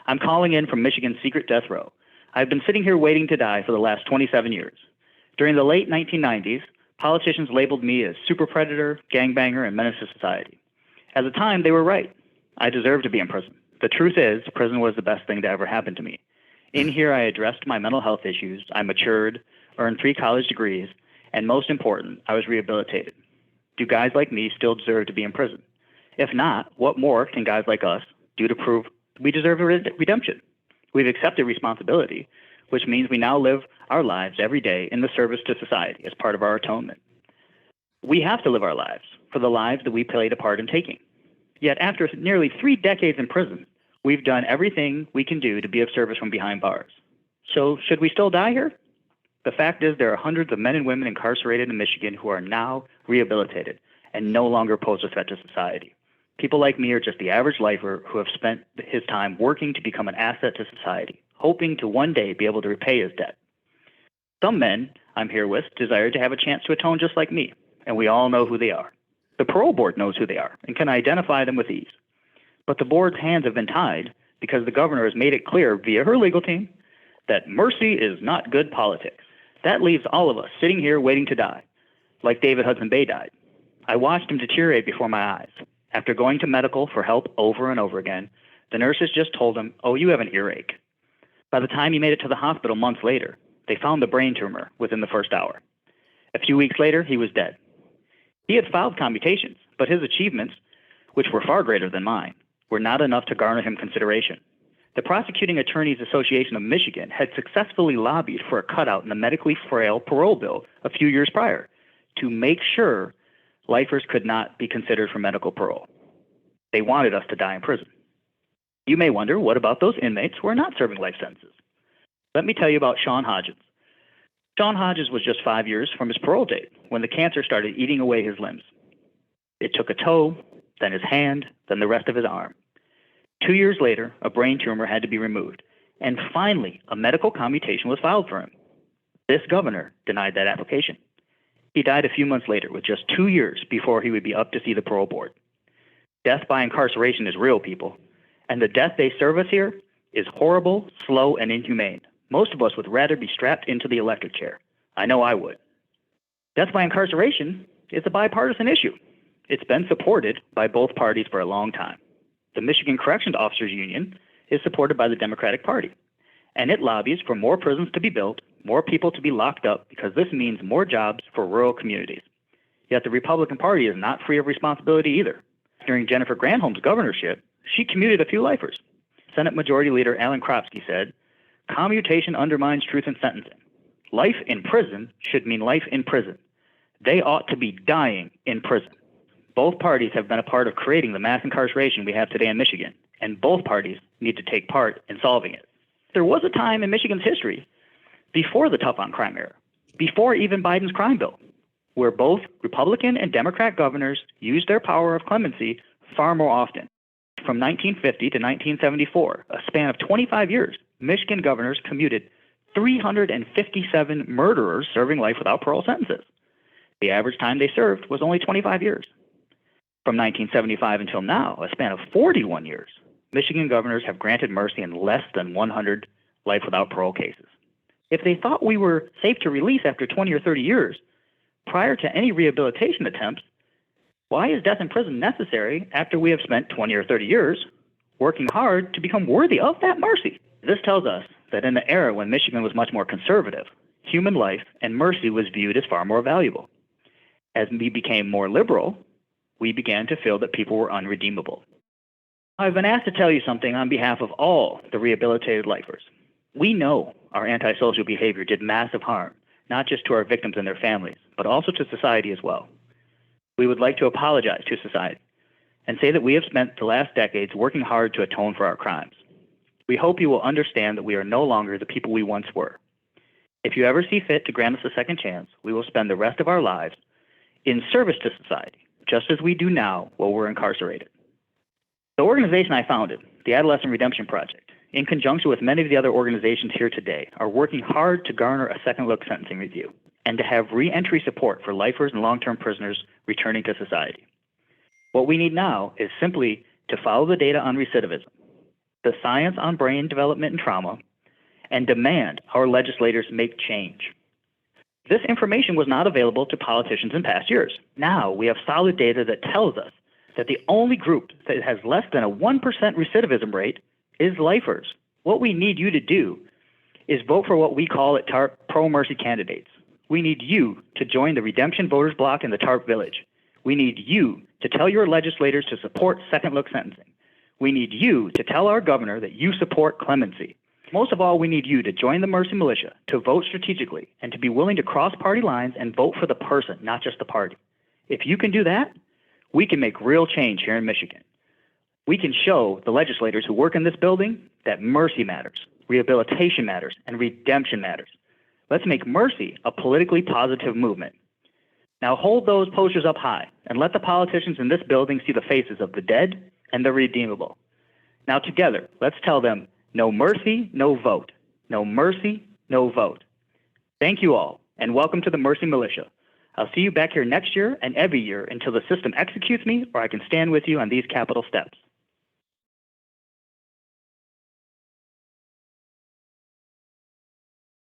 I'm calling in from Michigan's secret death row. I've been sitting here waiting to die for the last 27 years. During the late 1990s, politicians labeled me as super predator, gangbanger, and menace to society. At the time, they were right. I deserved to be in prison. The truth is, prison was the best thing to ever happen to me. In here, I addressed my mental health issues, I matured, earned 3 college degrees, and most important, I was rehabilitated. Do guys like me still deserve to be in prison? If not, what more can guys like us do to prove we deserve redemption? We've accepted responsibility, which means we now live our lives every day in the service to society as part of our atonement. We have to live our lives for the lives that we played a part in taking. Yet after nearly 3 decades in prison, we've done everything we can do to be of service from behind bars. So should we still die here? The fact is there are hundreds of men and women incarcerated in Michigan who are now rehabilitated and no longer pose a threat to society. People like me are just the average lifer who have spent his time working to become an asset to society, hoping to one day be able to repay his debt. Some men I'm here with desire to have a chance to atone just like me, and we all know who they are. The parole board knows who they are and can identify them with ease. But the board's hands have been tied because the governor has made it clear via her legal team that mercy is not good politics. That leaves all of us sitting here waiting to die, like David Hudson Bay died. I watched him deteriorate before my eyes. After going to medical for help over and over again, the nurses just told him, "Oh, you have an earache." By the time he made it to the hospital months later, they found the brain tumor within the first hour. A few weeks later, he was dead. He had filed commutations, but his achievements, which were far greater than mine, were not enough to garner him consideration. The Prosecuting Attorneys Association of Michigan had successfully lobbied for a cutout in the medically frail parole bill a few years prior to make sure lifers could not be considered for medical parole. They wanted us to die in prison. You may wonder, what about those inmates who are not serving life sentences? Let me tell you about Sean Hodges. Sean Hodges was just 5 years from his parole date when the cancer started eating away his limbs. It took a toe, then his hand, then the rest of his arm. 2 years later, a brain tumor had to be removed, and finally, a medical commutation was filed for him. This governor denied that application. He died a few months later, with just 2 years before he would be up to see the parole board. Death by incarceration is real, people, and the death they serve us here is horrible, slow, and inhumane. Most of us would rather be strapped into the electric chair. I know I would. Death by incarceration is a bipartisan issue. It's been supported by both parties for a long time. The Michigan Corrections Officers Union is supported by the Democratic Party, and it lobbies for more prisons to be built, more people to be locked up, because this means more jobs for rural communities. Yet the Republican Party is not free of responsibility either. During Jennifer Granholm's governorship, she commuted a few lifers. Senate Majority Leader Alan Kropsky said, "Commutation undermines truth in sentencing. Life in prison should mean life in prison. They ought to be dying in prison." Both parties have been a part of creating the mass incarceration we have today in Michigan, and both parties need to take part in solving it. There was a time in Michigan's history, before the tough on crime era, before even Biden's crime bill, where both Republican and Democrat governors used their power of clemency far more often. From 1950 to 1974, a span of 25 years, Michigan governors commuted 357 murderers serving life without parole sentences. The average time they served was only 25 years. From 1975 until now, a span of 41 years, Michigan governors have granted mercy in less than 100 life without parole cases. If they thought we were safe to release after 20 or 30 years, prior to any rehabilitation attempts, why is death in prison necessary after we have spent 20 or 30 years working hard to become worthy of that mercy? This tells us that in the era when Michigan was much more conservative, human life and mercy was viewed as far more valuable. As we became more liberal, we began to feel that people were unredeemable. I've been asked to tell you something on behalf of all the rehabilitated lifers. We know our antisocial behavior did massive harm, not just to our victims and their families, but also to society as well. We would like to apologize to society and say that we have spent the last decades working hard to atone for our crimes. We hope you will understand that we are no longer the people we once were. If you ever see fit to grant us a second chance, we will spend the rest of our lives in service to society, just as we do now while we're incarcerated. The organization I founded, the Adolescent Redemption Project, in conjunction with many of the other organizations here today, are working hard to garner a second look sentencing review and to have re-entry support for lifers and long-term prisoners returning to society. What we need now is simply to follow the data on recidivism. the science on brain development and trauma, and demand our legislators make change. This information was not available to politicians in past years. Now we have solid data that tells us that the only group that has less than a 1% recidivism rate is lifers. What we need you to do is vote for what we call at TARP pro-mercy candidates. We need you to join the Redemption Voters Bloc in the TARP Village. We need you to tell your legislators to support second-look sentencing. We need you to tell our governor that you support clemency. Most of all, we need you to join the Mercy Militia, to vote strategically, and to be willing to cross party lines and vote for the person, not just the party. If you can do that, we can make real change here in Michigan. We can show the legislators who work in this building that mercy matters, rehabilitation matters, and redemption matters. Let's make mercy a politically positive movement. Now hold those posters up high and let the politicians in this building see the faces of the dead and the redeemable. Now together, let's tell them, no mercy, no vote. No mercy, no vote. Thank you all, and welcome to the Mercy Militia. I'll see you back here next year and every year until the system executes me or I can stand with you on these capital steps.